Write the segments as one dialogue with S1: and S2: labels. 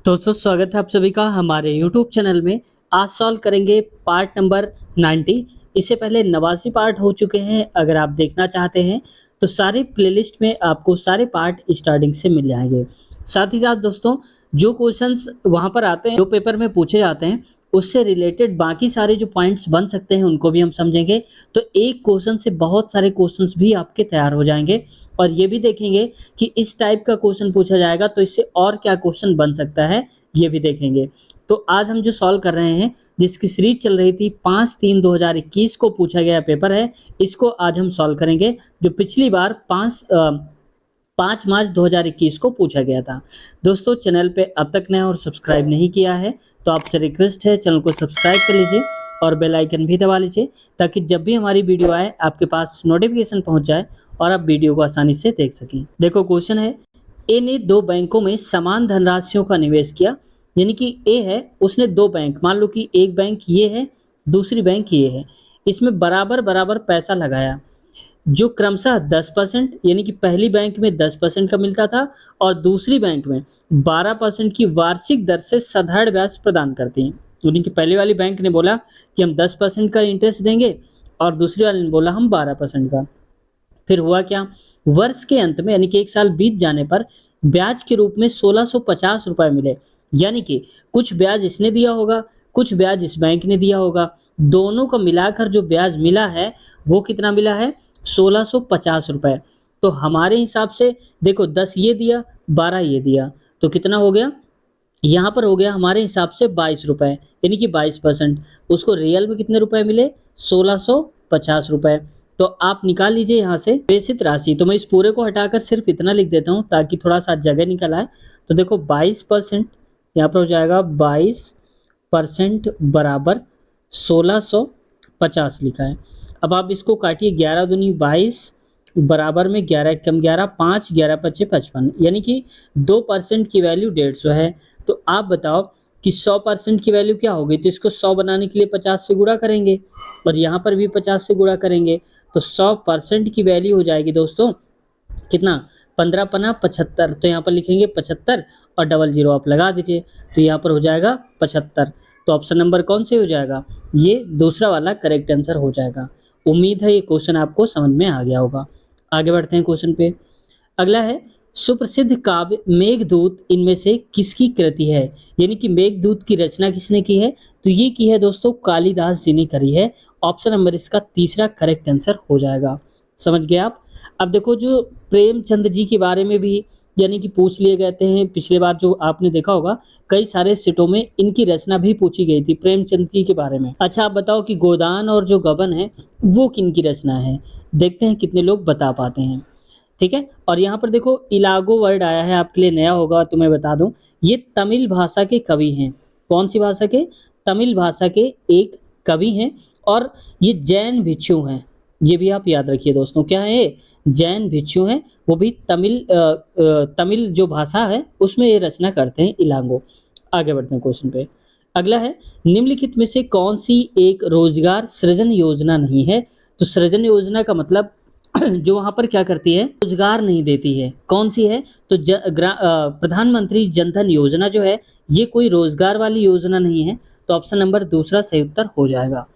S1: दोस्तों स्वागत है आप सभी का हमारे YouTube चैनल में। आज सॉल्व करेंगे पार्ट नंबर 90। इससे पहले 89 पार्ट हो चुके हैं। अगर आप देखना चाहते हैं तो सारे प्लेलिस्ट में आपको सारे पार्ट स्टार्टिंग से मिल जाएंगे। साथ ही साथ दोस्तों जो क्वेश्चंस वहाँ पर आते हैं, जो पेपर में पूछे जाते हैं, उससे रिलेटेड बाकी सारे जो पॉइंट्स बन सकते हैं उनको भी हम समझेंगे। तो एक क्वेश्चन से बहुत सारे क्वेश्चंस भी आपके तैयार हो जाएंगे और ये भी देखेंगे कि इस टाइप का क्वेश्चन पूछा जाएगा तो इससे और क्या क्वेश्चन बन सकता है, ये भी देखेंगे। तो आज हम जो सॉल्व कर रहे हैं, जिसकी सीरीज चल रही थी 5/3/2021 को पूछा गया पेपर है, इसको आज हम सॉल्व करेंगे। जो पिछली बार 5 मार्च 2021 को पूछा गया था। दोस्तों चैनल पे अब तक नया और सब्सक्राइब नहीं किया है तो आपसे रिक्वेस्ट है चैनल को सब्सक्राइब कर लीजिए और बेल आइकन भी दबा लीजिए ताकि जब भी हमारी वीडियो आए आपके पास नोटिफिकेशन पहुंच जाए और आप वीडियो को आसानी से देख सकें। देखो क्वेश्चन है, ए ने 2 बैंकों में समान धनराशियों का निवेश किया। यानी कि ए है, उसने 2 बैंक, मान लो कि एक बैंक ये है, दूसरी बैंक ये है, इसमें बराबर बराबर पैसा लगाया जो क्रमशः 10% यानी कि पहली बैंक में 10% का मिलता था और दूसरी बैंक में 12% की वार्षिक दर से साधारण ब्याज प्रदान करती हैं। यानी कि पहले वाली बैंक ने बोला कि हम 10% का इंटरेस्ट देंगे और दूसरी वाले ने बोला हम 12% का। फिर हुआ क्या, वर्ष के अंत में यानी कि 1 साल बीत जाने पर ब्याज के रूप में 1650 रुपये मिले। यानी कि कुछ ब्याज इसने दिया होगा, कुछ ब्याज इस बैंक ने दिया होगा, दोनों का मिलाकर जो ब्याज मिला है वो कितना मिला है, 1650 रुपये। तो हमारे हिसाब से देखो 10 ये दिया, 12 ये दिया, तो कितना हो गया, यहाँ पर हो गया हमारे हिसाब से 22 रुपये, यानी कि 22%। उसको रियल में कितने रुपए मिले, 1650 रुपये। तो आप निकाल लीजिए यहाँ से प्रेषित राशि। तो मैं इस पूरे को हटाकर सिर्फ इतना लिख देता हूँ ताकि थोड़ा सा जगह निकल आए। तो देखो 22%, यहाँ पर हो जाएगा 22% बराबर 1650 लिखा है। अब आप इसको काटिए, 11 दूनी 22 बराबर में 11 कम 11, 5 11 पच्चे 55, यानी कि 2% की वैल्यू 150 है। तो आप बताओ कि 100% की वैल्यू क्या होगी। तो इसको 100 बनाने के लिए 50 से गुणा करेंगे और यहाँ पर भी 50 से गुणा करेंगे तो 100% की वैल्यू हो जाएगी दोस्तों कितना, 15 पना 75। तो यहाँ पर लिखेंगे 75 और डबल जीरो आप लगा दीजिए तो यहाँ पर हो जाएगा 75। तो ऑप्शन नंबर कौन से हो जाएगा, ये दूसरा वाला करेक्ट आंसर हो जाएगा। उम्मीद है ये क्वेश्चन आपको समझ में आ गया होगा। आगे बढ़ते हैं क्वेश्चन पे। अगला है, सुप्रसिद्ध काव्य मेघदूत इनमें से किसकी कृति है। यानी कि मेघदूत की रचना किसने की है, तो ये की है दोस्तों कालिदास जी ने करी है। ऑप्शन नंबर इसका तीसरा करेक्ट आंसर हो जाएगा। समझ गए आप। अब देखो जो प्रेमचंद जी के बारे में भी यानी कि पूछ लिए गए थे। पिछले बार जो आपने देखा होगा कई सारे सेटों में इनकी रचना भी पूछी गई थी प्रेमचंद जी के बारे में। अच्छा आप बताओ कि गोदान और जो गबन है वो किन की रचना है। देखते हैं कितने लोग बता पाते हैं। ठीक है, और यहाँ पर देखो इलागो वर्ड आया है, आपके लिए नया होगा तो मैं बता दूं, ये तमिल भाषा के कवि हैं। कौन सी भाषा के, तमिल भाषा के एक कवि हैं और ये जैन भिक्षु हैं। ये भी आप याद रखिए दोस्तों, क्या है ये, जैन भिक्षु हैं। वो भी तमिल जो भाषा है उसमें ये रचना करते हैं इलागो। आगे बढ़ते हैं क्वेश्चन पे। अगला है, निम्नलिखित में से कौन सी एक रोजगार सृजन योजना नहीं है। तो सृजन योजना का मतलब जो वहाँ पर क्या करती है, रोजगार नहीं देती है। कौन सी है, तो प्रधानमंत्री जनधन योजना जो है ये कोई रोजगार वाली योजना नहीं है। तो ऑप्शन नंबर दूसरा सही उत्तर हो जाएगा।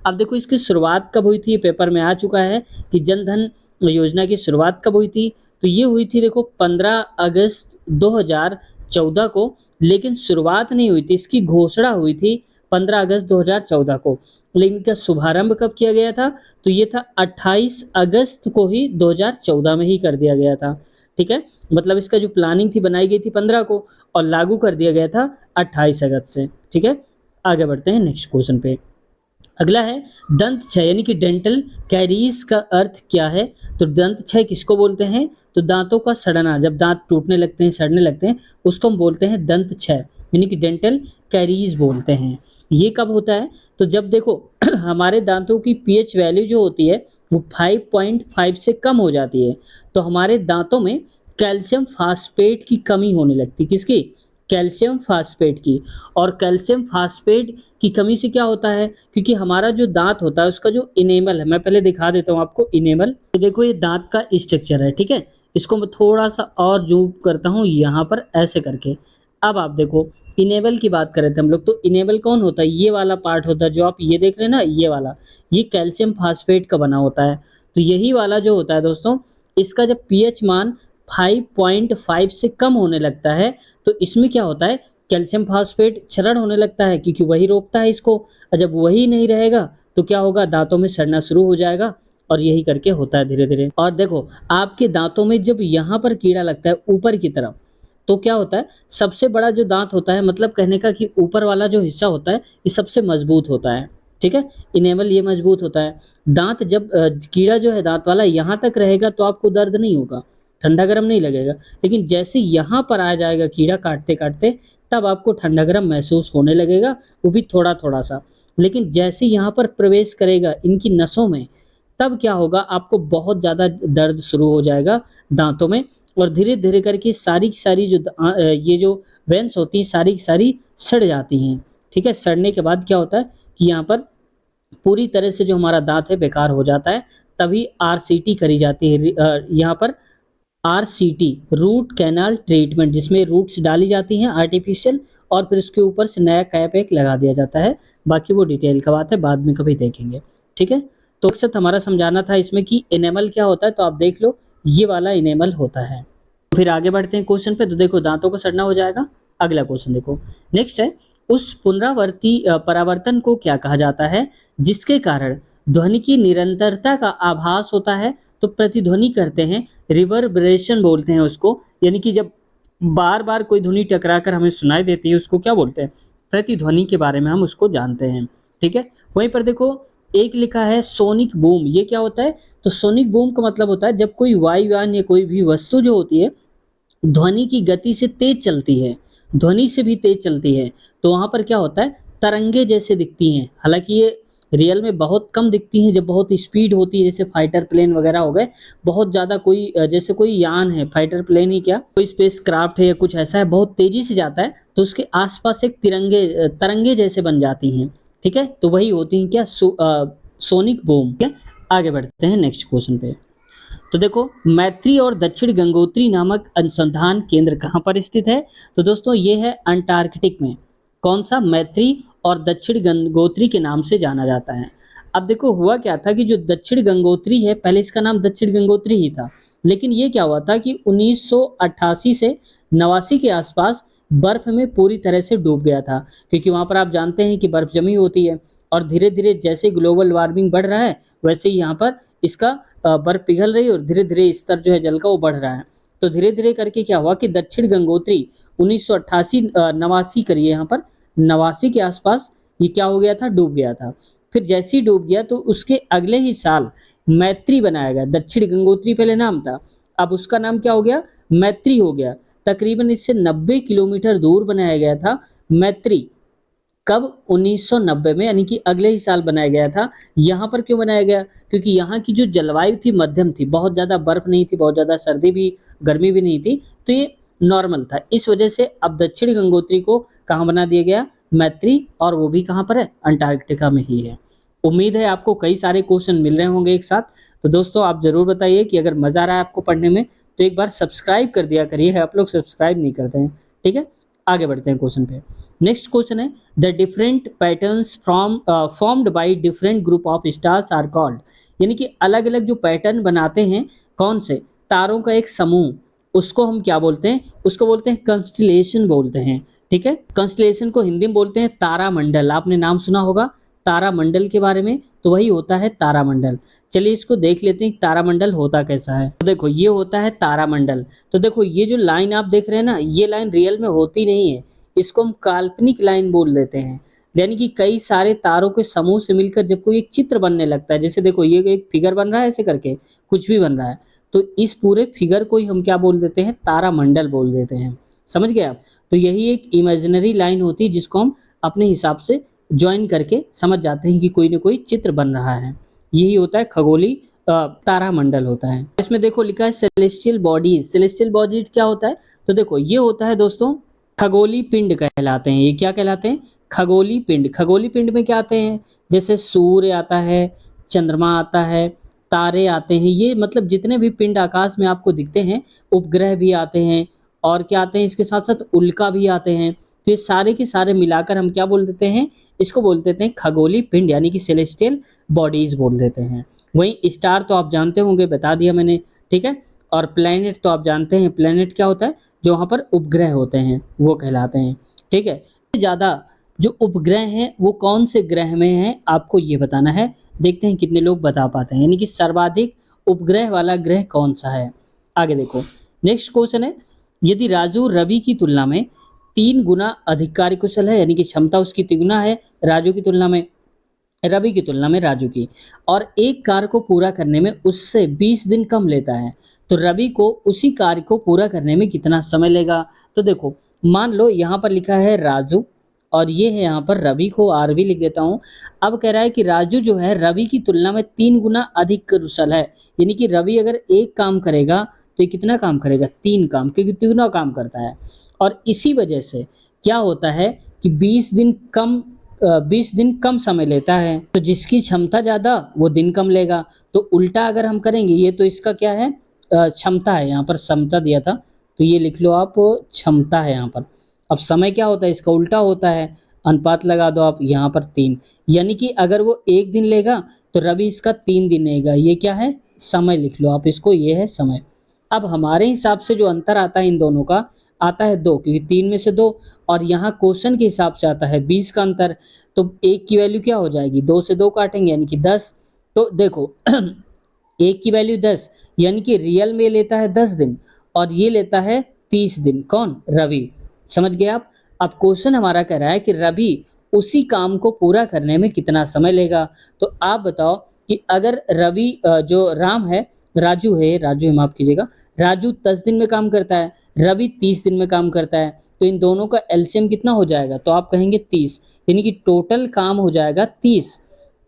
S1: अब देखो इसकी शुरुआत कब हुई थी, पेपर में आ चुका है कि जनधन योजना की शुरुआत कब हुई थी। तो ये हुई थी देखो 15 अगस्त 2014 को, लेकिन शुरुआत नहीं हुई थी, इसकी घोषणा हुई थी 15 अगस्त 2014 को। लेकिन इसका शुभारंभ कब किया गया था, तो ये था 28 अगस्त को ही 2014 में ही कर दिया गया था। ठीक है, मतलब इसका जो प्लानिंग थी बनाई गई थी 15 को और लागू कर दिया गया था 28 अगस्त से। ठीक है, आगे बढ़ते हैं नेक्स्ट क्वेश्चन पे। अगला है, दंत क्षय यानी कि डेंटल कैरीज का अर्थ क्या है। तो दंत क्षय किसको बोलते हैं, तो दांतों का सड़ना, जब दांत टूटने लगते हैं, सड़ने लगते हैं, उसको हम बोलते हैं दंत क्षय, यानी कि डेंटल कैरीज बोलते हैं। ये कब होता है, तो जब देखो हमारे दांतों की पीएच वैल्यू जो होती है वो 5.5 से कम हो जाती है तो हमारे दांतों में कैल्शियम फास्फेट की कमी होने लगती है। किसकी, कैल्शियम फास्फेट की। और कैल्शियम फास्फेट की कमी से क्या होता है, क्योंकि हमारा जो दांत होता है उसका जो इनेमल है, मैं पहले दिखा देता हूँ आपको इनेमल। देखो ये दांत का स्ट्रक्चर है। ठीक है, इसको मैं थोड़ा सा और जूम करता हूँ यहाँ पर ऐसे करके। अब आप देखो इनेबल की बात कर रहे थे हम लोग, तो इनेबल कौन होता है? ये वाला पार्ट होता है जो आप ये देख रहे हैं ना, ये वाला, ये कैल्शियम फास्फेट का बना होता है। तो यही वाला जो होता है दोस्तों, इसका जब पीएच मान 5.5 से कम होने लगता है, तो इसमें क्या होता है, कैल्शियम फास्फेट क्षरण होने लगता है, क्योंकि वही रोकता है इसको। और जब वही नहीं रहेगा तो क्या होगा, दांतों में सड़ना शुरू हो जाएगा, और यही करके होता है धीरे धीरे। और देखो, आपके दांतों में जब यहाँ पर कीड़ा लगता है ऊपर की तरफ, तो क्या होता है, सबसे बड़ा जो दांत होता है, मतलब कहने का कि ऊपर वाला जो हिस्सा होता है, ये सबसे मजबूत होता है। ठीक है, इनेमल ये मजबूत होता है। दांत जब कीड़ा जो है दांत वाला यहाँ तक रहेगा तो आपको दर्द नहीं होगा, ठंडा गर्म नहीं लगेगा। लेकिन जैसे यहाँ पर आ जाएगा कीड़ा काटते काटते, तब आपको ठंडा गर्म महसूस होने लगेगा, वो भी थोड़ा थोड़ा सा। लेकिन जैसे यहाँ पर प्रवेश करेगा इनकी नसों में, तब क्या होगा, आपको बहुत ज़्यादा दर्द शुरू हो जाएगा दांतों में। और धीरे धीरे करके सारी की सारी ये जो वेन्स होती हैं, सारी की सारी सड़ जाती हैं। ठीक है, सड़ने के बाद क्या होता है कि यहाँ पर पूरी तरह से जो हमारा दांत है बेकार हो जाता है। तभी आरसीटी करी जाती है, यहाँ पर आरसीटी, रूट कैनाल ट्रीटमेंट, जिसमें रूट्स डाली जाती हैं आर्टिफिशियल, और फिर उसके ऊपर से नया कैप एक लगा दिया जाता है। बाकी वो डिटेल का बात है, बाद में कभी देखेंगे। ठीक है, तो मकसद हमारा समझाना था इसमें कि इनेमल क्या होता है, तो आप देख लो, ये वाला इनेमल होता है। फिर आगे बढ़ते हैं क्वेश्चन पे। तो देखो, दांतों को सड़ना हो जाएगा। अगला क्वेश्चन देखो, नेक्स्ट है, उस पुनरावर्ती परावर्तन को क्या कहा जाता है जिसके कारण ध्वनि की निरंतरता का आभास होता है? तो प्रतिध्वनि करते हैं, रिवर्बरेशन बोलते हैं उसको, यानी कि जब बार बार कोई ध्वनि टकरा कर हमें सुनाई देती है, उसको क्या बोलते हैं? प्रतिध्वनि के बारे में हम उसको जानते हैं। ठीक है, वहीं पर देखो, एक लिखा है सोनिक बूम, ये क्या होता है? तो सोनिक बूम का मतलब होता है जब कोई वायुयान या कोई भी वस्तु जो होती है ध्वनि की गति से तेज चलती है, ध्वनि से भी तेज चलती है, तो वहाँ पर क्या होता है, तरंगे जैसे दिखती हैं। हालांकि ये रियल में बहुत कम दिखती हैं, जब बहुत स्पीड होती है, जैसे फाइटर प्लेन वगैरह हो गए, बहुत ज़्यादा कोई जैसे कोई यान है, फाइटर प्लेन ही क्या, कोई स्पेस क्राफ्ट है या कुछ ऐसा है, बहुत तेजी से जाता है, तो उसके आसपास एक तरंगे जैसे बन जाती हैं। ठीक है, तो वही होती हैं क्या, सोनिक बूम। ठीक है, आगे बढ़ते हैं नेक्स्ट क्वेश्चन पे। तो देखो, मैत्री और दक्षिण गंगोत्री नामक अनुसंधान केंद्र कहाँ पर स्थित है? तो दोस्तों, ये है अंटार्कटिक में। कौन सा? मैत्री और दक्षिण गंगोत्री के नाम से जाना जाता है। अब देखो, हुआ क्या था कि जो दक्षिण गंगोत्री है, पहले इसका नाम दक्षिण गंगोत्री ही था, लेकिन ये क्या हुआ था कि 1988 से 89 के आसपास बर्फ में पूरी तरह से डूब गया था, क्योंकि वहाँ पर आप जानते हैं कि बर्फ जमी होती है, और धीरे धीरे जैसे ग्लोबल वार्मिंग बढ़ रहा है, वैसे ही यहाँ पर इसका बर्फ पिघल रही है, और धीरे धीरे स्तर जो है जल का वो बढ़ रहा है। तो धीरे धीरे करके क्या हुआ कि दक्षिण गंगोत्री 1988 89 करिए, यहाँ पर 89 के आसपास ये क्या हो गया था, डूब गया था। फिर जैसे ही डूब गया, तो उसके अगले ही साल मैत्री बनाया गया। दक्षिण गंगोत्री पहले नाम था, अब उसका नाम क्या हो गया, मैत्री हो गया। तकरीबन इससे 90 किलोमीटर दूर बनाया गया था मैत्री। कब? 1990 में, यानी कि अगले ही साल बनाया गया था। यहाँ पर क्यों बनाया गया? क्योंकि यहाँ की जो जलवायु थी मध्यम थी, बहुत ज़्यादा बर्फ नहीं थी, बहुत ज़्यादा सर्दी भी, गर्मी भी नहीं थी, तो ये नॉर्मल था। इस वजह से अब दक्षिण गंगोत्री को कहाँ बना दिया गया? मैत्री, और वो भी कहाँ पर है? अंटार्कटिका में ही है। उम्मीद है आपको कई सारे क्वेश्चन मिल रहे होंगे एक साथ। तो दोस्तों, आप ज़रूर बताइए कि अगर मज़ा आ रहा है आपको पढ़ने में, तो एक बार सब्सक्राइब कर दिया करिए, आप लोग सब्सक्राइब नहीं करते हैं। ठीक है, आगे बढ़ते हैं क्वेश्चन पे। नेक्स्ट क्वेश्चन है, the different patterns from formed by different group of stars are called, यानी कि अलग अलग जो पैटर्न बनाते हैं कौन से? तारों का एक समूह, उसको हम क्या बोलते हैं? उसको बोलते हैं कंस्टलेशन बोलते हैं। ठीक है, कंस्टलेशन को हिंदी में बोलते हैं तारामंडल। आपने नाम सुना होगा तारामंडल के बारे में, तो वही होता है तारामंडल। चलिए इसको देख लेते हैं तारामंडल होता कैसा है। तो देखो, ये होता है तारामंडल। तो देखो, ये जो लाइन आप देख रहे हैं ना, ये लाइन रियल में होती नहीं है, इसको हम काल्पनिक लाइन बोल देते हैं। यानी कि कई सारे तारों के समूह से मिलकर जब कोई एक चित्र बनने लगता है, जैसे देखो ये एक फिगर बन रहा है, ऐसे करके कुछ भी बन रहा है, तो इस पूरे फिगर को ही हम क्या बोल देते हैं? तारामंडल बोल देते हैं। समझ गए आप? तो यही एक इमेजिनरी लाइन होती है जिसको हम अपने हिसाब से ज्वाइन करके समझ जाते हैं कि कोई ना कोई चित्र बन रहा है। यही होता है खगोली तारामंडल होता है। इसमें देखो लिखा है सेलेस्टियल बॉडीज। सेलेस्टियल बॉडीज क्या होता है? तो देखो, ये होता है दोस्तों, खगोली पिंड कहलाते हैं। ये क्या कहलाते हैं? खगोली पिंड। खगोली पिंड में क्या आते हैं? जैसे सूर्य आता है, चंद्रमा आता है, तारे आते हैं, ये मतलब जितने भी पिंड आकाश में आपको दिखते हैं, उपग्रह भी आते हैं, और क्या आते हैं इसके साथ साथ? उल्का भी आते हैं। तो ये सारे के सारे मिलाकर हम क्या बोल देते हैं, इसको बोल देते हैं खगोलीय पिंड यानी कि सेलेस्टियल बॉडीज बोल देते हैं। वहीं स्टार तो आप जानते होंगे, बता दिया मैंने, ठीक है। और प्लैनेट तो आप जानते हैं, प्लैनेट क्या होता है, जो वहाँ पर उपग्रह होते हैं वो कहलाते हैं, ठीक है। ज़्यादा जो उपग्रह हैं वो कौन से ग्रह में हैं आपको ये बताना है। देखते हैं कितने लोग बता पाते हैं, यानी कि सर्वाधिक उपग्रह वाला ग्रह कौन सा है। आगे देखो, नेक्स्ट क्वेश्चन है, यदि राजू रवि की तुलना में 3 गुना अधिक कार्यकुशल है, यानी कि क्षमता उसकी तिगुना है राजू की तुलना में, रवि की तुलना में राजू की, और एक कार्य को पूरा करने में उससे 20 दिन कम लेता है, तो रवि को उसी कार्य को पूरा करने में कितना समय लेगा। तो देखो, मान लो यहाँ पर लिखा है राजू और ये है यहाँ पर रवि, को आर भी लिख देता हूँ। अब कह रहा है कि राजू जो है रवि की तुलना में 3 गुना अधिक कुशल है, यानी कि रवि अगर एक काम करेगा तो ये कितना काम करेगा, 3 काम, क्योंकि तीनों काम करता है। और इसी वजह से क्या होता है कि 20 दिन कम समय लेता है, तो जिसकी क्षमता ज़्यादा वो दिन कम लेगा। तो उल्टा अगर हम करेंगे, ये तो इसका क्या है, क्षमता है, यहाँ पर क्षमता दिया था तो ये लिख लो आप, क्षमता है यहाँ पर। अब समय क्या होता है, इसका उल्टा होता है, अनुपात लगा दो आप यहाँ पर 3, यानी कि अगर वो 1 दिन लेगा तो रवि इसका 3 दिन लेगा, ये क्या है, समय लिख लो आप इसको, ये है समय। अब हमारे हिसाब से जो अंतर आता है इन दोनों का, आता है 2, क्योंकि 3 में से 2, और यहाँ क्वेश्चन के हिसाब से आता है 20 का अंतर, तो एक की वैल्यू क्या हो जाएगी, 2 से 2 काटेंगे यानी कि 10। तो देखो एक की वैल्यू 10, यानी कि रियल में लेता है 10 दिन और ये लेता है 30 दिन, कौन, रवि। समझ गए आप। अब क्वेश्चन हमारा कह रहा है कि रवि उसी काम को पूरा करने में कितना समय लेगा। तो आप बताओ कि अगर रवि जो राम है, राजू है, राजू है माफ कीजिएगा, राजू 10 दिन में काम करता है, रवि 30 दिन में काम करता है, तो इन दोनों का एलसीएम कितना हो जाएगा, तो आप कहेंगे 30, यानी कि टोटल काम हो जाएगा 30।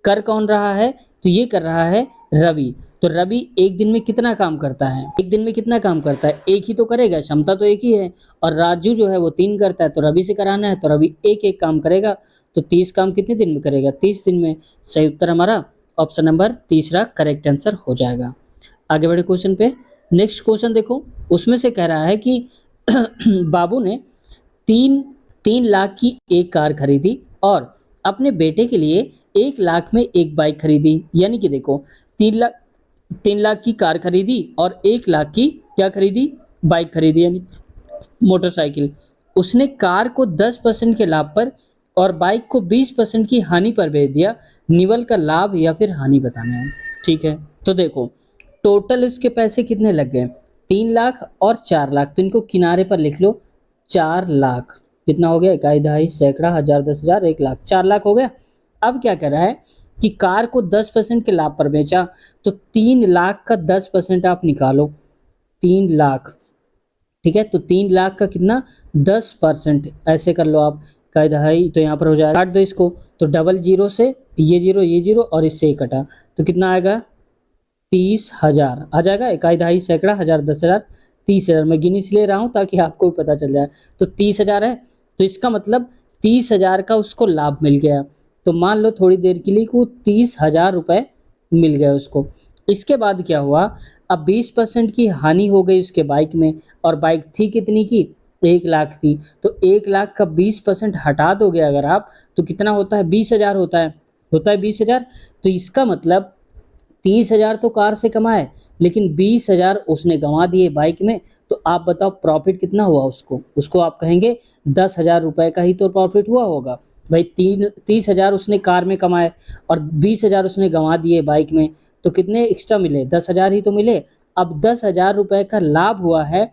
S1: कर कौन रहा है, तो ये कर रहा है रवि। तो रवि एक दिन में कितना काम करता है, एक दिन में कितना काम करता है, एक ही तो करेगा, क्षमता तो एक ही है। और राजू जो है वो 3 करता है, तो रवि से कराना है तो रवि एक एक काम करेगा, तो 30 काम कितने दिन में करेगा, 30 दिन में। सही उत्तर हमारा ऑप्शन नंबर तीसरा करेक्ट आंसर हो जाएगा। आगे बढ़े क्वेश्चन पे। नेक्स्ट क्वेश्चन देखो, उसमें से कह रहा है कि बाबू ने 3 लाख की एक कार खरीदी और अपने बेटे के लिए 1 लाख में एक बाइक खरीदी, यानी कि देखो 3 लाख की कार खरीदी और 1 लाख की क्या खरीदी, बाइक खरीदी, यानी मोटरसाइकिल। उसने कार को 10% के लाभ पर और बाइक को 20% की हानि पर बेच दिया, निवल का लाभ या फिर हानि बताना है, ठीक है। तो देखो टोटल इसके पैसे कितने लग गए, 3 लाख और 4 लाख, तो इनको किनारे पर लिख लो, 4 लाख कितना हो गया, इकाई दहाई सैकड़ा हजार 10,000 1 लाख, 4 लाख हो गया। अब क्या कर रहा है कि कार को 10% के लाभ पर बेचा, तो 3 लाख का 10% आप निकालो, 3 लाख, ठीक है। तो 3 लाख का कितना, 10%, ऐसे कर लो आप, इकाई दहाई, तो यहाँ पर हो जाएगा, काट दो इसको, तो डबल जीरो से ये जीरो और इससे ही कटा, तो कितना आएगा, 30,000 आ जाएगा, इकाई दहाई सैकड़ा हजार 10,000 30,000, मैं गिन इसलिए रहा हूँ ताकि आपको भी पता चल जाए। तो 30,000 है, तो इसका मतलब 30,000 का उसको लाभ मिल गया। तो मान लो थोड़ी देर के लिए को 30,000 रुपये मिल गया उसको। इसके बाद क्या हुआ, अब 20% की हानि हो गई उसके बाइक में, और बाइक थी कितनी की, 1 लाख थी, तो 1 लाख का 20% हटा दोगे अगर आप, तो कितना होता है, 20,000 होता है 20,000। तो इसका मतलब 30,000 तो कार से कमाए, लेकिन 20,000 उसने गंवा दिए बाइक में। तो आप बताओ प्रॉफिट कितना हुआ उसको, उसको आप कहेंगे 10,000 रुपये का ही तो प्रॉफिट हुआ होगा भाई। 30,000 उसने कार में कमाए और 20,000 उसने गंवा दिए बाइक में, तो कितने एक्स्ट्रा मिले, 10,000 ही तो मिले। अब 10,000 रुपये का लाभ हुआ है,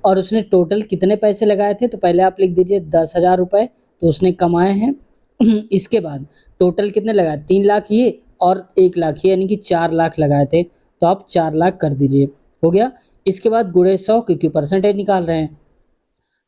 S1: और उसने टोटल कितने पैसे लगाए थे, तो पहले आप लिख दीजिए 10,000 रुपये तो उसने कमाए हैं। इसके बाद टोटल कितने लगाए, 3 लाख ये और 1 लाख ये, यानी कि 4 लाख लगाए थे, तो आप 4 लाख कर दीजिए, हो गया। इसके बाद गुणे 100, क्योंकि परसेंटेज निकाल रहे हैं,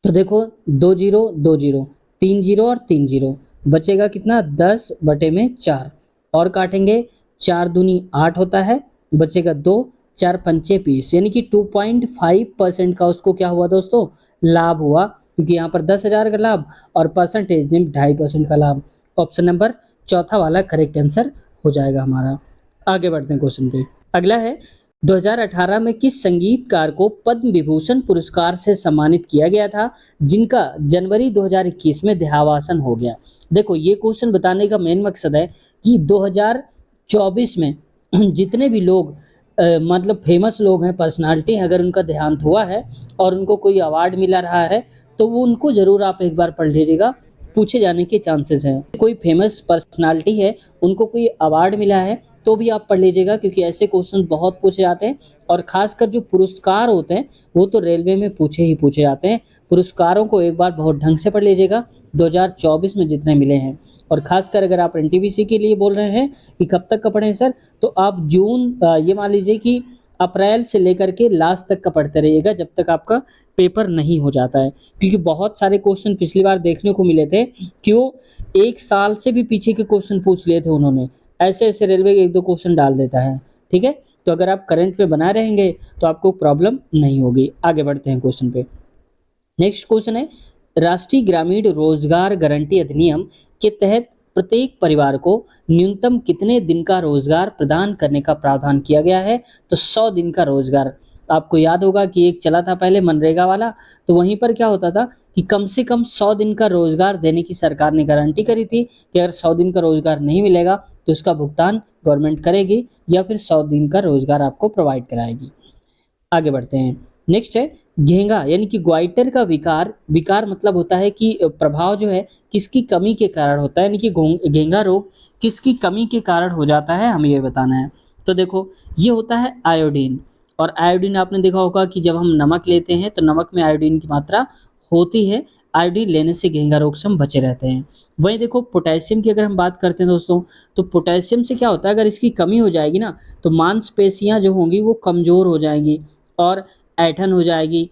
S1: तो देखो 2 जीरो 2 जीरो, 3 जीरो और 3 जीरो, बचेगा कितना, 10/4, और काटेंगे 4 दूनी 8 होता है, बचेगा 2, 4 पंचे 20, यानी कि 2.5% का उसको क्या हुआ दोस्तों, लाभ हुआ, क्योंकि यहाँ पर 10,000 का लाभ और परसेंटेज में 2.5% का लाभ। ऑप्शन नंबर चौथा वाला करेक्ट आंसर हो जाएगा हमारा। आगे बढ़ते हैं क्वेश्चन पे। अगला है 2018 में किस संगीतकार को पद्म विभूषण पुरस्कार से सम्मानित किया गया था, जिनका जनवरी 2021 में देहावसान हो गया? देखो, ये क्वेश्चन बताने का मेन मकसद है कि 2024 में जितने भी लोग मतलब फेमस लोग हैं, पर्सनालिटी हैं, अगर उनका देहांत हुआ है और उनको कोई अवार्ड मिला रहा है, तो वो उनको ज़रूर आप एक बार पढ़ लीजिएगा, पूछे जाने के चांसेस हैं। कोई फेमस पर्सनालिटी है, उनको कोई अवार्ड मिला है, तो भी आप पढ़ लीजिएगा, क्योंकि ऐसे क्वेश्चन बहुत पूछे जाते हैं। और खासकर जो पुरस्कार होते हैं, वो तो रेलवे में पूछे ही पूछे जाते हैं। पुरस्कारों को एक बार बहुत ढंग से पढ़ लीजिएगा, 2024 में जितने मिले हैं। और खासकर अगर आप एनटीपीसी के लिए बोल रहे हैं कि कब तक का पढ़ें सर, तो आप ये मान लीजिए कि अप्रैल से लेकर के लास्ट तक का पढ़ते रहिएगा, जब तक आपका पेपर नहीं हो जाता है। क्योंकि बहुत सारे क्वेश्चन पिछली बार देखने को मिले थे कि वो 1 साल से भी पीछे के क्वेश्चन पूछ लिए थे उन्होंने। ऐसे-ऐसे रेलवे के 1-2 क्वेश्चन डाल देता है, ठीक है? तो अगर आप करंट पे बनाए रहेंगे, तो आपको प्रॉब्लम नहीं होगी। आगे बढ़ते हैं क्वेश्चन पे। नेक्स्ट क्वेश्चन है, राष्ट्रीय ग्रामीण रोजगार गारंटी अधिनियम के तहत प्रत्येक परिवार को न्यूनतम कितने दिन का रोजगार प्रदान करने का प्रावधान किया गया है? तो 100 दिन का रोजगार। आपको याद होगा कि एक चला था पहले मनरेगा वाला, तो वहीं पर क्या होता था कि कम से कम 100 दिन का रोजगार देने की सरकार ने गारंटी करी थी कि अगर 100 दिन का रोजगार नहीं मिलेगा तो इसका भुगतान गवर्नमेंट करेगी या फिर 100 दिन का रोजगार आपको प्रोवाइड कराएगी। आगे बढ़ते हैं। नेक्स्ट है घेंगा, यानी कि ग्वाइटर का विकार मतलब होता है कि प्रभाव जो है किसकी कमी के कारण होता है, यानी कि घेंगा रोग किसकी कमी के कारण हो जाता है, हमें ये बताना है। तो देखो, ये होता है आयोडीन। और आयोडीन आपने देखा होगा कि जब हम नमक लेते हैं तो नमक में आयोडीन की मात्रा होती है। आयोडीन लेने से घेंगा रोग से हम बचे रहते हैं। वहीं देखो, पोटेशियम की अगर हम बात करते हैं दोस्तों, तो पोटेशियम से क्या होता है, अगर इसकी कमी हो जाएगी ना, तो मांसपेशियां जो होंगी वो कमजोर हो जाएंगी और ऐंठन हो जाएगी,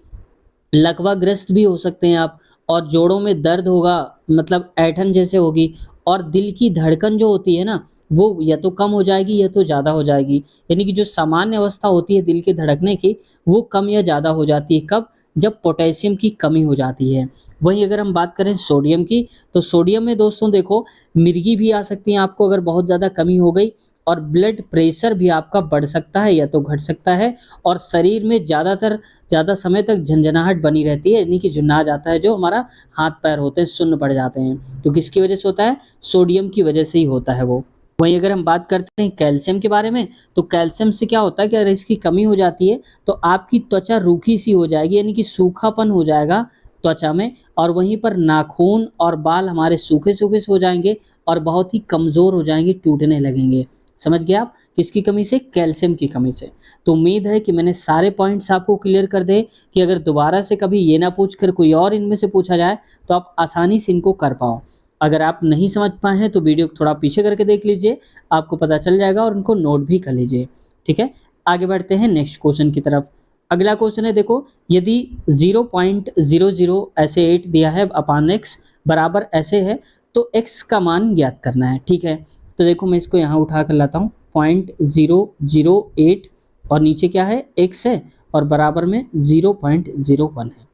S1: लकवाग्रस्त भी हो सकते हैं आप, और जोड़ों में दर्द होगा, मतलब ऐंठन जैसे होगी, और दिल की धड़कन जो होती है ना, वो या तो कम हो जाएगी या तो ज़्यादा हो जाएगी। यानी कि जो सामान्य अवस्था होती है दिल के धड़कने की, वो कम या ज़्यादा हो जाती है। कब? जब पोटेशियम की कमी हो जाती है। वहीं अगर हम बात करें सोडियम की, तो सोडियम में दोस्तों देखो, मिर्गी भी आ सकती है आपको अगर बहुत ज़्यादा कमी हो गई, और ब्लड प्रेशर भी आपका बढ़ सकता है या तो घट सकता है, और शरीर में ज़्यादा समय तक झंझनाहट बनी रहती है, यानी कि झुन्ना जाता है, जो हमारा हाथ पैर होते हैं सुन्न पड़ जाते हैं। तो किसकी वजह से होता है? सोडियम की वजह से ही होता है वो। वहीं अगर हम बात करते हैं कैल्शियम के बारे में, तो कैल्शियम से क्या होता है कि अगर इसकी कमी हो जाती है तो आपकी त्वचा रूखी सी हो जाएगी, यानी कि सूखापन हो जाएगा त्वचा में, और वहीं पर नाखून और बाल हमारे सूखे-सूखे से हो जाएँगे और बहुत ही कमज़ोर हो जाएँगे, टूटने लगेंगे। समझ गए आप? किसकी कमी से? कैल्शियम की कमी से। तो उम्मीद है कि मैंने सारे पॉइंट्स आपको क्लियर कर दिए कि अगर दोबारा से कभी ये ना पूछ कर कोई और इनमें से पूछा जाए, तो आप आसानी से इनको कर पाओ। अगर आप नहीं समझ पाए हैं तो वीडियो को थोड़ा पीछे करके देख लीजिए, आपको पता चल जाएगा, और उनको नोट भी कर लीजिए। ठीक है? आगे बढ़ते हैं नेक्स्ट क्वेश्चन की तरफ। अगला क्वेश्चन है, देखो, यदि 0.00 ऐसे 8 दिया है अपॉन x बराबर ऐसे है, तो x का मान ज्ञात करना है। ठीक है? तो देखो, मैं इसको यहाँ उठा कर लाता हूँ, 0.008 और नीचे क्या है? x है, और बराबर में 0.01 है।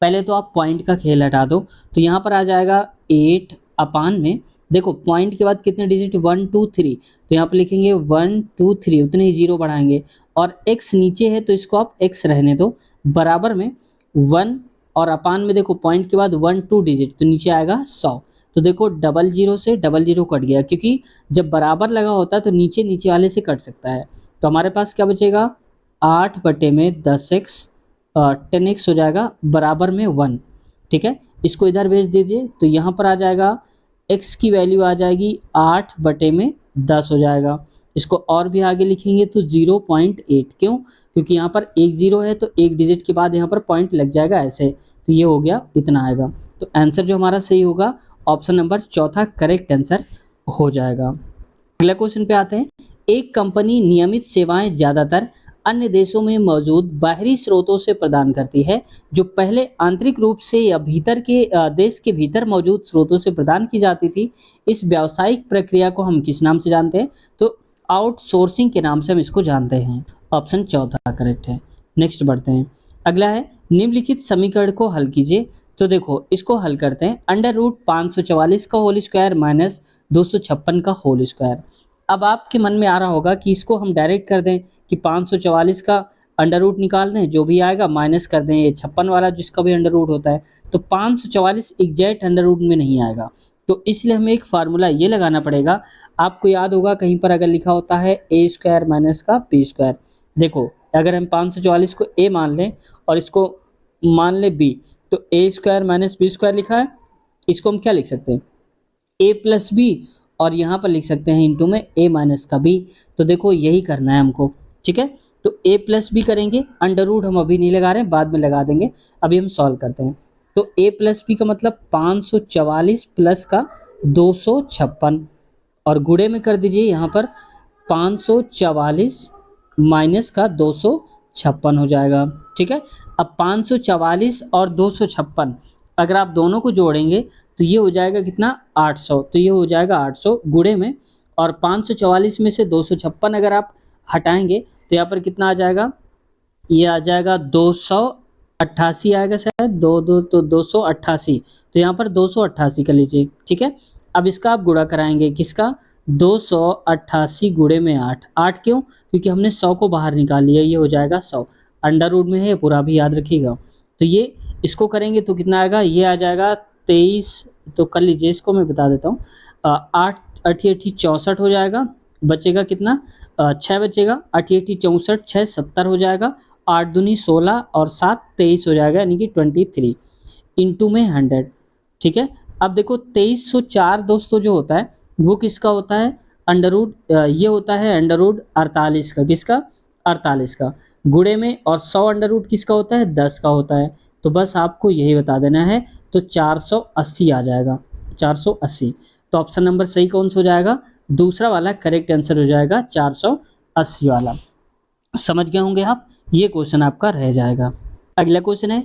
S1: पहले तो आप पॉइंट का खेल हटा दो, तो यहाँ पर आ जाएगा 8 अपान में, देखो पॉइंट के बाद कितने डिजिट? 1 2 3, तो यहाँ पर लिखेंगे 1 2 3, उतने ही जीरो बढ़ाएंगे, और x नीचे है तो इसको आप x रहने दो, बराबर में 1, और अपान में देखो पॉइंट के बाद 1 2 डिजिट, तो नीचे आएगा 100। तो देखो, डबल जीरो से डबल जीरो कट गया, क्योंकि जब बराबर लगा होता है तो नीचे नीचे वाले से कट सकता है। तो हमारे पास क्या बचेगा? 8/10x 10x हो जाएगा, बराबर में 1। ठीक है? इसको इधर भेज दीजिए, तो यहाँ पर आ जाएगा x की वैल्यू आ जाएगी 8/10 हो जाएगा। इसको और भी आगे लिखेंगे तो 0.8, क्यों? क्योंकि यहाँ पर एक जीरो है तो एक डिजिट के बाद यहाँ पर पॉइंट लग जाएगा ऐसे, तो ये हो गया, इतना आएगा। तो आंसर जो हमारा सही होगा, ऑप्शन नंबर चौथा करेक्ट आंसर हो जाएगा। अगला क्वेश्चन पे आते हैं। एक कंपनी नियमित सेवाएं ज़्यादातर अन्य देशों में मौजूद बाहरी स्रोतों से प्रदान करती है, जो पहले आंतरिक रूप से या भीतर के देश के भीतर मौजूद स्रोतों से प्रदान की जाती थी। इस व्यावसायिक प्रक्रिया को हम किस नाम से जानते हैं? तो आउटसोर्सिंग के नाम से हम इसको जानते हैं। ऑप्शन चौथा करेक्ट है। नेक्स्ट बढ़ते हैं। अगला है, निम्नलिखित समीकरण को हल कीजिए। तो देखो, इसको हल करते हैं। अंडर रूट 544 का होल स्क्वायर माइनस 256 का होल स्क्वायर। अब आपके मन में आ रहा होगा कि इसको हम डायरेक्ट कर दें कि 544 का अंडर रूट निकाल दें, जो भी आएगा माइनस कर दें ये 56 वाला जिसका भी अंडर रूट होता है, तो 544 एग्जैक्ट अंडर रूट में नहीं आएगा। तो इसलिए हमें एक फार्मूला ये लगाना पड़ेगा। आपको याद होगा कहीं पर अगर लिखा होता है ए स्क्वायर माइनस का बी स्क्वायर। देखो अगर हम 544 को ए मान लें और इसको मान लें बी, तो ए स्क्वायर माइनस बी स्क्वायर लिखा है, इसको हम क्या लिख सकते हैं ए प्लस बी, और यहाँ पर लिख सकते हैं इंटू में ए माइनस का बी। तो देखो यही करना है हमको, ठीक है। तो ए प्लस बी करेंगे, अंडर रूट हम अभी नहीं लगा रहे हैं, बाद में लगा देंगे, अभी हम सॉल्व करते हैं। तो ए प्लस बी का मतलब 544 प्लस का 256, और गुणे में कर दीजिए यहाँ पर 544 माइनस का 256 हो जाएगा, ठीक है। अब 544 और 256 अगर आप दोनों को जोड़ेंगे तो ये हो जाएगा कितना 800, तो ये हो जाएगा 800 गुणे में, और 544 में से 256 अगर आप हटाएंगे तो यहाँ पर कितना आ जाएगा, ये आ जाएगा 288 आएगा शायद, दो दो तो 288, तो यहाँ पर 288 कर लीजिए, ठीक है। अब इसका आप गुणा कराएंगे, किसका 288 गुणे में 8, 8 क्यों, क्योंकि हमने 100 को बाहर निकाल लिया, ये हो जाएगा 100, अंडर रूट में है पूरा भी याद रखिएगा। तो ये इसको करेंगे तो कितना आएगा, ये आ जाएगा 23, तो कर लीजिए इसको मैं बता देता हूँ, 8 अठी अठी 64 हो जाएगा, बचेगा कितना 6 बचेगा, अठी अठी 64, 6 70 हो जाएगा, 8 दूनी 16 और 7 23 हो जाएगा, यानी कि 23 इंटू में 100, ठीक है। अब देखो 2304 दोस्तों जो होता है वो किसका होता है, अंडर रूट ये होता है अंडर रूट 48 का, किसका 48 का, गुणे में, और 100 अंडर रूट किसका होता है 10 का होता है। तो बस आपको यही बता देना है, तो 480 आ जाएगा, 480। तो ऑप्शन नंबर सही कौन सा हो जाएगा, दूसरा वाला करेक्ट आंसर हो जाएगा 480 वाला। समझ गए होंगे आप, ये क्वेश्चन आपका रह जाएगा। अगला क्वेश्चन है,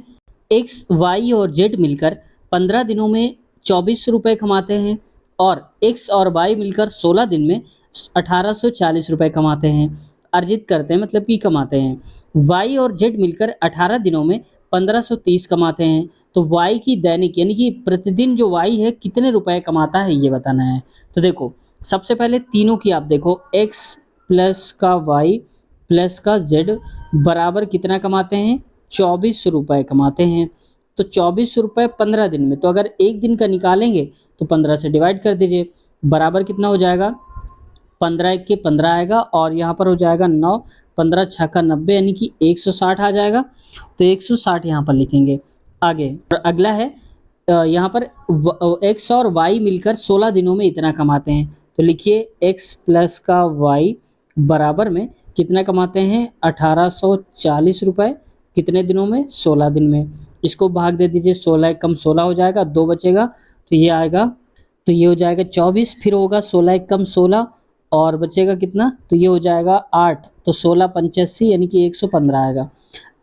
S1: एक्स वाई और जेड मिलकर 15 दिनों में 24 रुपये कमाते हैं, और एक्स और वाई मिलकर 16 दिन में 1840 रुपये कमाते हैं, अर्जित करते हैं मतलब कि कमाते हैं। वाई और जेड मिलकर 18 दिनों में 1530 कमाते हैं, तो वाई की दैनिक यानी कि प्रतिदिन जो वाई है कितने रुपए कमाता है ये बताना है। तो देखो सबसे पहले तीनों की आप देखो, एक्स प्लस का वाई प्लस का जेड बराबर कितना कमाते हैं, 24 रुपये कमाते हैं। तो 24 रुपये 15 दिन में, तो अगर एक दिन का निकालेंगे तो 15 से डिवाइड कर दीजिए, बराबर कितना हो जाएगा 15 एक के 15 आएगा, और यहाँ पर हो जाएगा 9, 15 छः का 90 यानी कि 160 आ जाएगा। तो 160 यहाँ पर लिखेंगे। आगे और अगला है यहाँ पर एक्स और वाई मिलकर 16 दिनों में इतना कमाते हैं, तो लिखिए एक्स प्लस का वाई बराबर में कितना कमाते हैं 1840 रुपये, कितने दिनों में 16 दिन में। इसको भाग दे दीजिए, 16 कम 16 हो जाएगा, 2 बचेगा, तो ये आएगा, तो ये हो जाएगा 24, फिर होगा 16 कम 16 और बचेगा कितना, तो ये हो जाएगा 8, तो 16 85 यानी कि 115 आएगा।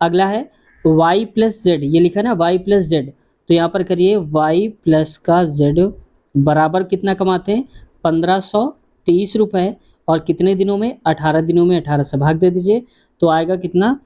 S1: अगला है y प्लस जेड, ये लिखा है ना y प्लस जेड, तो यहाँ पर करिए y प्लस का z बराबर कितना कमाते हैं 1530 रुपये, और कितने दिनों में 18 दिनों में, 18 से भाग दे दीजिए, तो आएगा कितना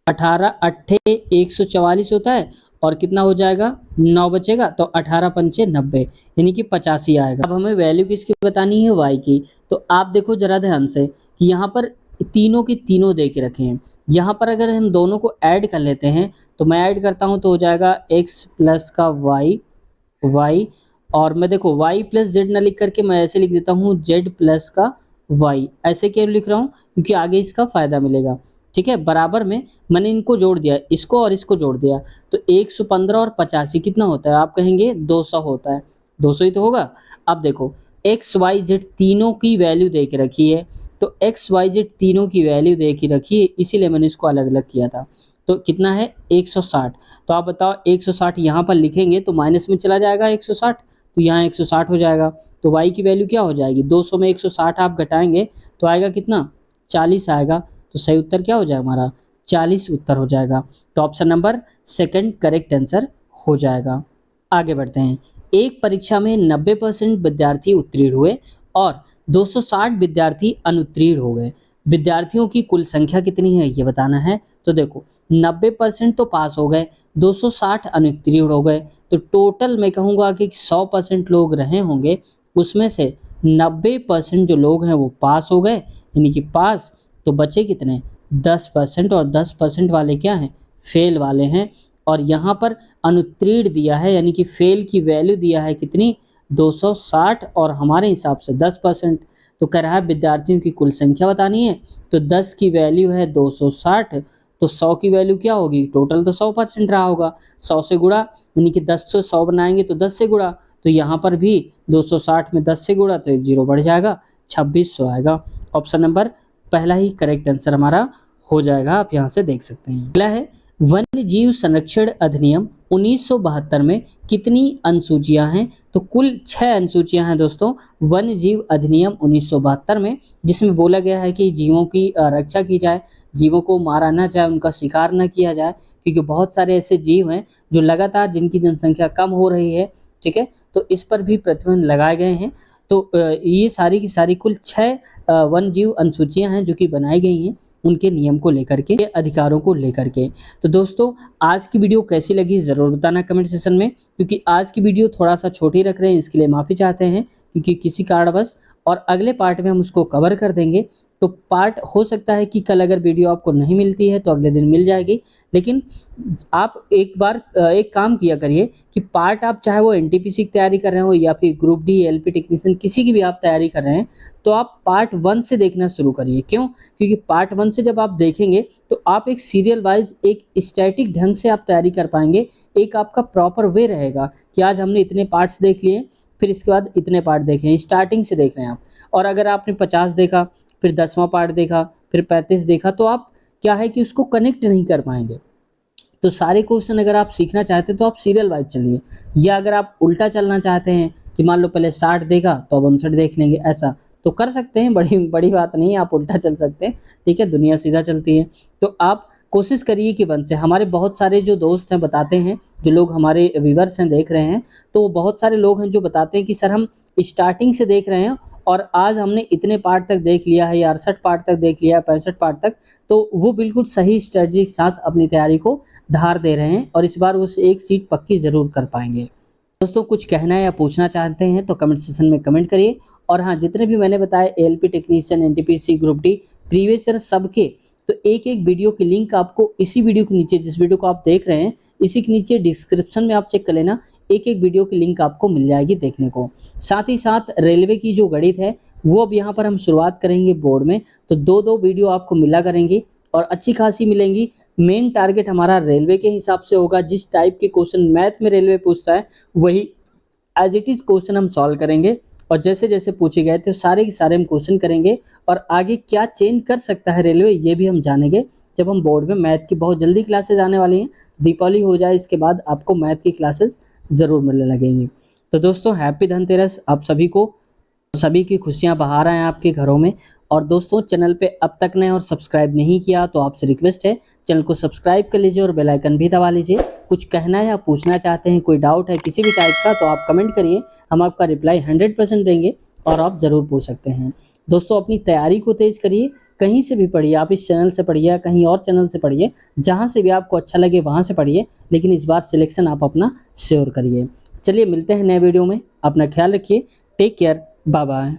S1: 18 अट्ठे 144 होता है, और कितना हो जाएगा 9 बचेगा, तो 18 पंचे 90 यानी कि 85 आएगा। अब हमें वैल्यू किसकी बतानी है y की, तो आप देखो जरा ध्यान से कि यहाँ पर तीनों की तीनों दे के रखे हैं। यहाँ पर अगर हम दोनों को ऐड कर लेते हैं, तो मैं ऐड करता हूँ तो हो जाएगा x प्लस का y, और मैं देखो y प्लस जेड ना लिख करके मैं ऐसे लिख देता हूँ z प्लस का y। ऐसे क्यों लिख रहा हूँ, क्योंकि आगे इसका फ़ायदा मिलेगा, ठीक है। बराबर में मैंने इनको जोड़ दिया, इसको और इसको जोड़ दिया, तो 115 और 85 कितना होता है, आप कहेंगे 200 होता है, 200 ही तो होगा। अब देखो एक्स वाई जेड तीनों की वैल्यू दे के रखी है, तो एक्स वाई जेड तीनों की वैल्यू दे के रखी है, इसीलिए मैंने इसको अलग अलग किया था। तो कितना है 160, तो आप बताओ 160 यहाँ पर लिखेंगे तो माइनस में चला जाएगा 160, तो यहाँ 160 हो जाएगा। तो y की वैल्यू क्या हो जाएगी, 200 में 160 आप घटाएंगे तो आएगा कितना 40 आएगा। तो सही उत्तर क्या हो जाएगा हमारा 40 उत्तर हो जाएगा। तो option number second correct answer हो जाएगा। आगे बढ़ते हैं, एक परीक्षा में 90% विद्यार्थी उत्तीर्ण हुए और 260 विद्यार्थी अनुत्तीर्ण हो गए। विद्यार्थियों की कुल संख्या कितनी है ये बताना है। तो देखो 90% तो पास हो गए, 260 अनुत्तीर्ण हो गए, तो टोटल मैं कहूँगा कि 100% लोग रहे होंगे, उसमें से 90% जो लोग हैं वो पास हो गए, यानी कि पास, तो बचे कितने 10%, और 10% वाले क्या हैं, फेल वाले हैं। और यहाँ पर अनुत्तीर्ण दिया है, यानी कि फेल की वैल्यू दिया है कितनी 260, और हमारे हिसाब से 10%। तो कह रहा है विद्यार्थियों की कुल संख्या बतानी है, तो 10 की वैल्यू है 260, तो 100 की वैल्यू क्या होगी, टोटल तो 100% रहा होगा, 100 से गुणा, यानी कि 10 से 100 बनाएंगे तो 10 से गुणा, तो यहाँ पर भी 260 में 10 से गुणा तो एक जीरो बढ़ जाएगा, 2600 आएगा। ऑप्शन नंबर पहला ही करेक्ट आंसर हमारा हो जाएगा, आप यहाँ से देख सकते हैं। अगला है वन्य जीव संरक्षण अधिनियम 1972 में कितनी अनुसूचियां हैं, तो कुल 6 अनुसूचियां हैं दोस्तों वन्य जीव अधिनियम 1972 में, जिसमें बोला गया है कि जीवों की रक्षा की जाए, जीवों को मारा ना जाए, उनका शिकार न किया जाए, क्योंकि बहुत सारे ऐसे जीव हैं जो लगातार जिनकी जनसंख्या कम हो रही है, ठीक है, तो इस पर भी प्रतिबंध लगाए गए हैं। तो ये सारी की सारी कुल 6 वन्य जीव अनुसूचियां हैं जो कि बनाई गई हैं उनके नियम को लेकर के, अधिकारों को लेकर के। तो दोस्तों आज की वीडियो कैसी लगी ज़रूर बताना कमेंट सेक्शन में, क्योंकि आज की वीडियो थोड़ा सा छोटी रख रहे हैं, इसके लिए माफ़ी चाहते हैं, क्योंकि किसी कारणवश, और अगले पार्ट में हम उसको कवर कर देंगे। तो पार्ट हो सकता है कि कल अगर वीडियो आपको नहीं मिलती है तो अगले दिन मिल जाएगी, लेकिन आप एक बार एक काम किया करिए कि पार्ट आप चाहे वो एनटीपीसी की तैयारी कर रहे हो या फिर ग्रुप डी एलपी टेक्नीशियन किसी की भी आप तैयारी कर रहे हैं, तो आप पार्ट 1 से देखना शुरू करिए। क्यों? क्योंकि पार्ट 1 से जब आप देखेंगे तो आप एक सीरियल वाइज एक स्टैटिक ढंग से आप तैयारी कर पाएंगे, एक आपका प्रॉपर वे रहेगा कि आज हमने इतने पार्ट्स देख लिए, फिर इसके बाद इतने पार्ट देखे, स्टार्टिंग से देख रहे हैं आप। और अगर आपने 50 देखा, फिर 10वां पार्ट देखा, फिर 35 देखा, तो आप क्या है कि उसको कनेक्ट नहीं कर पाएंगे। तो सारे क्वेश्चन अगर आप सीखना चाहते हैं तो आप सीरियल वाइज चलिए, या अगर आप उल्टा चलना चाहते हैं कि मान लो पहले 60 देखा तो अब 59 देख लेंगे, ऐसा तो कर सकते हैं, बड़ी बड़ी बात नहीं है, आप उल्टा चल सकते हैं, ठीक है, दुनिया सीधा चलती है। तो आप कोशिश करिए कि 1 से, हमारे बहुत सारे जो दोस्त हैं बताते हैं, जो लोग हमारे व्यूअर्स हैं देख रहे हैं, तो बहुत सारे लोग हैं जो बताते हैं कि सर हम स्टार्टिंग से देख रहे हैं और आज हमने इतने पार्ट तक देख लिया है, या 68 पार्ट तक देख लिया है, 65 पार्ट तक, तो वो बिल्कुल सही स्ट्रेटजी के साथ अपनी तैयारी को धार दे रहे हैं और इस बार उस एक सीट पक्की ज़रूर कर पाएंगे। दोस्तों कुछ कहना है या पूछना चाहते हैं तो कमेंट सेक्शन में कमेंट करिए। और हाँ, जितने भी मैंने बताए ALP technician, NTPC, group D, previous year सबके, तो एक एक वीडियो की लिंक आपको इसी वीडियो के नीचे, जिस वीडियो को आप देख रहे हैं इसी के नीचे डिस्क्रिप्शन में आप चेक कर लेना, एक एक वीडियो की लिंक आपको मिल जाएगी देखने को। साथ ही साथ रेलवे की जो गणित है वो अब यहाँ पर हम शुरुआत करेंगे बोर्ड में, तो 2-2 वीडियो आपको मिला करेंगी और अच्छी खासी मिलेंगी। मेन टारगेट हमारा रेलवे के हिसाब से होगा, जिस टाइप के क्वेश्चन मैथ में रेलवे पूछता है वही एज इट इज़ क्वेश्चन हम सॉल्व करेंगे, और जैसे जैसे पूछे गए थे सारे के सारे हम क्वेश्चन करेंगे, और आगे क्या चेंज कर सकता है रेलवे ये भी हम जानेंगे जब हम बोर्ड में मैथ की बहुत जल्दी क्लासेज आने वाली हैं। दीपावली हो जाए इसके बाद आपको मैथ की क्लासेस ज़रूर मिलने लगेंगी। तो दोस्तों हैप्पी धनतेरस आप सभी को, सभी की खुशियां बहार आएँ आपके घरों में। और दोस्तों चैनल पे अब तक नए और सब्सक्राइब नहीं किया तो आपसे रिक्वेस्ट है चैनल को सब्सक्राइब कर लीजिए और बेल आइकन भी दबा लीजिए। कुछ कहना या पूछना चाहते हैं, कोई डाउट है किसी भी टाइप का, तो आप कमेंट करिए, हम आपका रिप्लाई 100% देंगे और आप ज़रूर पूछ सकते हैं। दोस्तों अपनी तैयारी को तेज़ करिए, कहीं से भी पढ़िए, आप इस चैनल से पढ़िए या कहीं और चैनल से पढ़िए, जहाँ से भी आपको अच्छा लगे वहाँ से पढ़िए, लेकिन इस बार सिलेक्शन आप अपना श्योर करिए। चलिए मिलते हैं नए वीडियो में, अपना ख्याल रखिए, टेक केयर, बाय बाय।